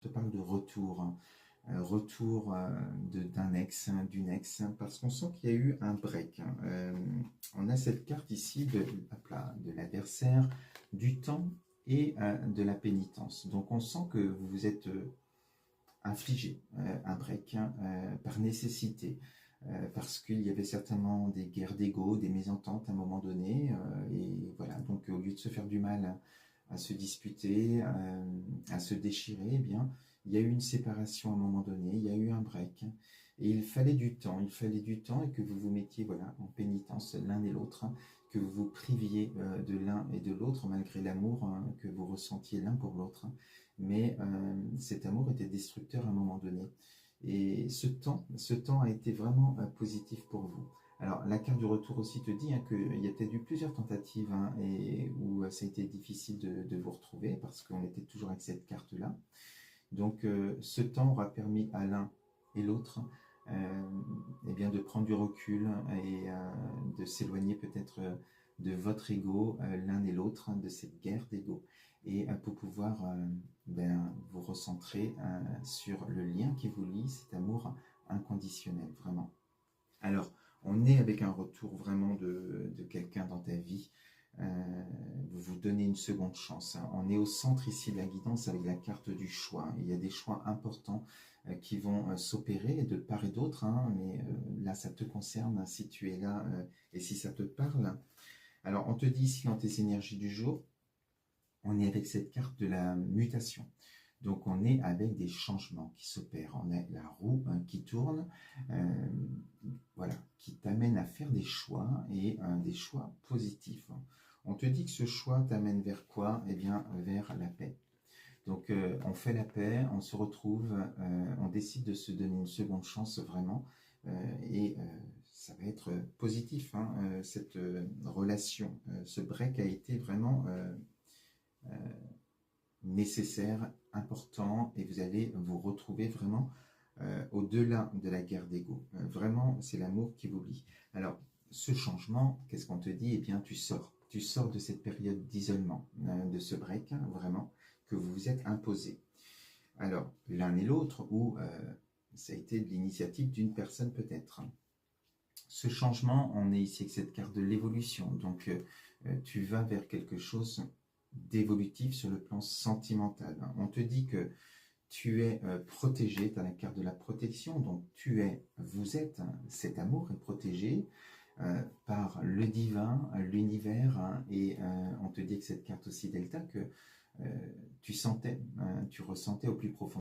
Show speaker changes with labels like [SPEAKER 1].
[SPEAKER 1] te parle de retour, retour d'un ex, d'une ex, parce qu'on sent qu'il y a eu un break. On a cette carte ici hop là, de l'adversaire, du temps et de la pénitence. Donc on sent que vous vous êtes infligé un break par nécessité. Parce qu'il y avait certainement des guerres d'ego, des mésententes à un moment donné, et voilà, donc au lieu de se faire du mal à se disputer, à se déchirer, eh bien, il y a eu une séparation à un moment donné, il y a eu un break, et il fallait du temps, et que vous vous mettiez voilà, en pénitence l'un et l'autre, que vous vous priviez de l'un et de l'autre, malgré l'amour que vous ressentiez l'un pour l'autre, mais cet amour était destructeur à un moment donné. Et ce temps a été vraiment positif pour vous. Alors, la carte du retour aussi te dit qu'il y a peut-être eu plusieurs tentatives et où ça a été difficile de vous retrouver parce qu'on était toujours avec cette carte-là. Donc, ce temps aura permis à l'un et l'autre eh bien, de prendre du recul et de s'éloigner peut-être de votre ego, l'un et l'autre, de cette guerre d'ego. Et pour pouvoir vous recentrer sur le lien qui vous lie, cet amour inconditionnel, vraiment. Alors, on est avec un retour vraiment de quelqu'un dans ta vie. Vous vous donnez une seconde chance. On est au centre ici de la guidance avec la carte du choix. Il y a des choix importants qui vont s'opérer de part et d'autre, mais là, ça te concerne si tu es là et si ça te parle. Alors, on te dit ici dans tes énergies du jour, on est avec cette carte de la mutation. Donc, on est avec des changements qui s'opèrent. On a la roue qui tourne, voilà, qui t'amène à faire des choix et des choix positifs. On te dit que ce choix t'amène vers quoi? Eh bien, vers la paix. Donc, on fait la paix, on se retrouve, on décide de se donner une seconde chance vraiment, et ça va être positif, cette relation. Ce break a été vraiment nécessaire, important, et vous allez vous retrouver vraiment au-delà de la guerre d'ego. Vraiment, c'est l'amour qui vous lie. Alors, ce changement, qu'est-ce qu'on te dit? Eh bien, tu sors de cette période d'isolement, de ce break, vraiment, que vous vous êtes imposé. Alors, l'un et l'autre, ou ça a été de l'initiative d'une personne peut-être. Ce changement, on est ici avec cette carte de l'évolution. Donc, tu vas vers quelque chose d'évolutif sur le plan sentimental. On te dit que tu es protégé, tu as la carte de la protection, donc vous êtes, cet amour est protégé par le divin, l'univers, et on te dit que cette carte aussi Delta, que tu ressentais au plus profond